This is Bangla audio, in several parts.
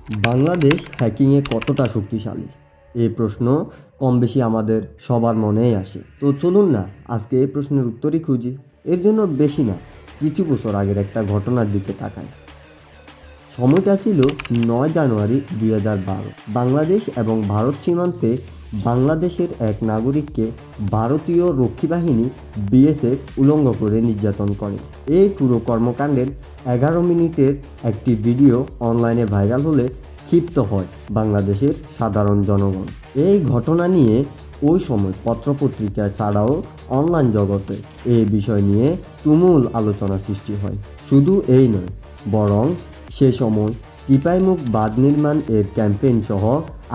বাংলাদেশ হ্যাকিংয়ে কতটা শক্তিশালী? এই প্রশ্ন কম বেশি আমাদের সবার মনেই আসে। তো চলুন না আজকে এই প্রশ্নের উত্তরই খুঁজি। এর জন্য বেশি না, কিছু বছর আগের একটা ঘটনার দিকে তাকাই। সময়টা ছিল ৯ জানুয়ারি ২০১২। বাংলাদেশ এবং ভারত সীমান্তে বাংলাদেশের এক নাগরিককে ভারতীয় রক্ষী বাহিনী বিএসএফ উলঙ্গ করে নির্যাতন করে। এই পুরো কর্মকাণ্ডের ১১ মিনিটের একটি ভিডিও অনলাইনে ভাইরাল হলে ক্ষিপ্ত হয় বাংলাদেশের সাধারণ জনগণ। এই ঘটনা নিয়ে ওই সময় পত্রপত্রিকা ছাড়াও অনলাইন জগতে এই বিষয় নিয়ে তুমুল আলোচনা সৃষ্টি হয়। শুধু এই নয়, বরং সে সময় 𝗕𝗵𝘀𝗶 এর ক্যাম্পেইন সহ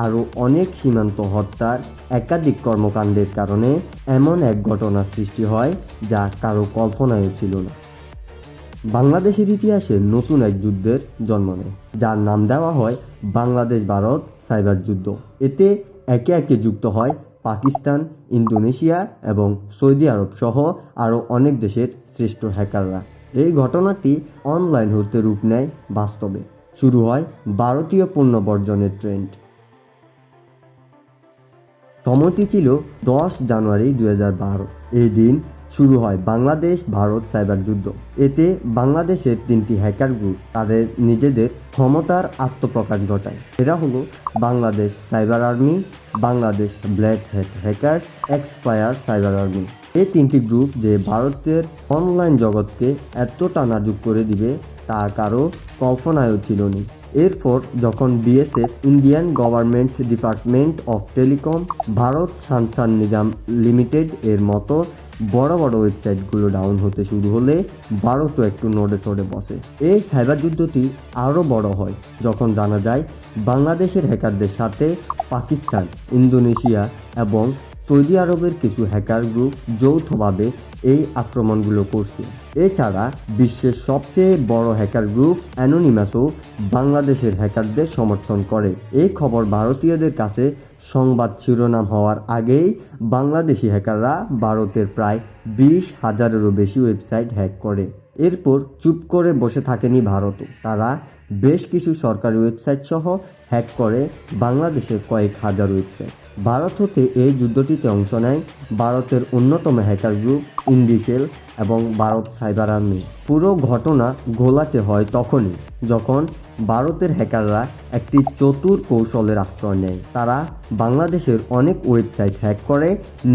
আরও অনেক সীমান্ত হত্যার একাধিক কর্মকাণ্ডের কারণে এমন এক ঘটনার সৃষ্টি হয় যা কারো কল্পনায়ও ছিল না। বাংলাদেশের ইতিহাসে নতুন এক যুদ্ধের জন্ম নেয়, যার নাম দেওয়া হয় বাংলাদেশ ভারত সাইবার যুদ্ধ। এতে একে একে যুক্ত হয় পাকিস্তান, ইন্দোনেশিয়া এবং সৌদি আরব সহ আরও অনেক দেশের শ্রেষ্ঠ হ্যাকাররা। এই ঘটনাটি অনলাইন হতে রূপ নেয় বাস্তবে। শুরু হয় ভারতীয় পণ্য বর্জনের ট্রেন্ড। সময়টি ছিল ১০ জানুয়ারি ২০১২। এই দিন শুরু হয় বাংলাদেশ ভারত সাইবার যুদ্ধ। এতে বাংলাদেশের ৩টি হ্যাকার গ্রুপ তাদের নিজেদের ক্ষমতার আত্মপ্রকাশ ঘটায়। এরা হলো Bangladesh cyber army, Bangladesh 𝗕𝓪𝓬𝓽 hackers, expire cyber army. এই ৩টি গ্রুপ যে ভারতের অনলাইন জগৎকে এতটা নাজুক করে দিবে তা কারো কল্পনায়ও ছিল না। এরপর যখন BSF Indian government's department of telecom, Bharat Sanchar Nigam limited এর মতো বড় বড় ওয়েবসাইটগুলো ডাউন হতে শুরু হলে ভারতও একটু নড়ে চড়ে বসে। এই সাইবার যুদ্ধটি আরও বড় হয় যখন জানা যায় বাংলাদেশের হ্যাকারদের সাথে পাকিস্তান, ইন্দোনেশিয়া এবং সৌদি আরবের কিছু হ্যাকার গ্রুপ যৌথভাবে এই আক্রমণগুলো করছে। এছাড়া বিশ্বের সবচেয়ে বড় হ্যাকার গ্রুপ অ্যানোনিমাসও বাংলাদেশের হ্যাকারদের সমর্থন করে। এই খবর ভারতীয়দের কাছে সংবাদ শিরোনাম হওয়ার আগেই বাংলাদেশি হ্যাকাররা ভারতের প্রায় ২০,০০০-এরও বেশি ওয়েবসাইট হ্যাক করে। এরপর চুপ করে বসে থাকেনি ভারতও। তারা বেশ কিছু সরকারি ওয়েবসাইট সহ হ্যাক করে বাংলাদেশের কয়েক হাজার ওয়েবসাইট। ভারত হতে এই যুদ্ধটিতে অংশ নেয় ভারতের অন্যতম হ্যাকার গ্রুপ ইন্ডিসেল এবং ভারত সাইবার আর্মি। পুরো ঘটনা ঘোলাটে হয় তখনই যখন ভারতের হ্যাকাররা একটি চতুর কৌশলের আশ্রয় নেয়। তারা বাংলাদেশের অনেক ওয়েবসাইট হ্যাক করে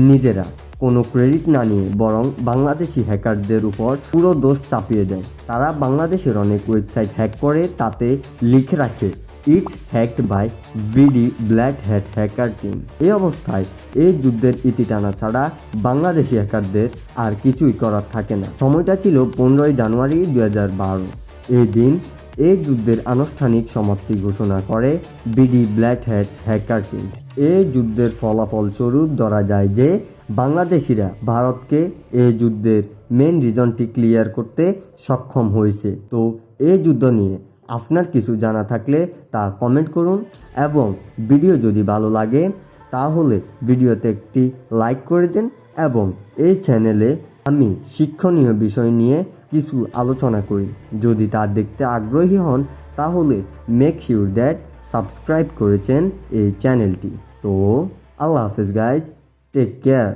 নিজেরা, কোনো ক্রেডিট না নিয়ে, বরং বাংলাদেশি হ্যাকারদের উপর পুরো দোষ চাপিয়ে দেয়। তারা বাংলাদেশের অনেক ওয়েবসাইট হ্যাক করে তাতে লিখে রাখে ইটস হ্যাকড বাই 𝗕𝓪𝓬𝓽 টিম। এই অবস্থায় এই যুদ্ধের ইতি টানা ছাড়া বাংলাদেশি হ্যাকারদের আর কিছুই করার থাকে না। সময়টা ছিল ১৫ জানুয়ারি ২০১২। এই দিন এই যুদ্ধের আনুষ্ঠানিক সমাপ্তি ঘোষণা করে 𝗕𝓪𝓬𝓽 টিম। এই যুদ্ধের ফলাফল স্বরূপ ধরা যায় যে বাংলাদেশিরা ভারতকে এই যুদ্ধের মেন রিজনটি ক্লিয়ার করতে সক্ষম হয়েছে। তো এই যুদ্ধ নিয়ে আপনার কিছু জানা থাকলে তা কমেন্ট করুন এবং ভিডিও যদি ভালো লাগে তাহলে ভিডিওতে একটি লাইক করে দিন এবং এই চ্যানেলে আমি শিক্ষণীয় বিষয় নিয়ে কিছু আলোচনা করি। যদি তা দেখতে আগ্রহী হন তাহলে মেক শিওর দ্যাট সাবস্ক্রাইব করেছেন এই চ্যানেলটি। তো আল্লাহ হাফেজ গাইজ, টেক কেয়ার।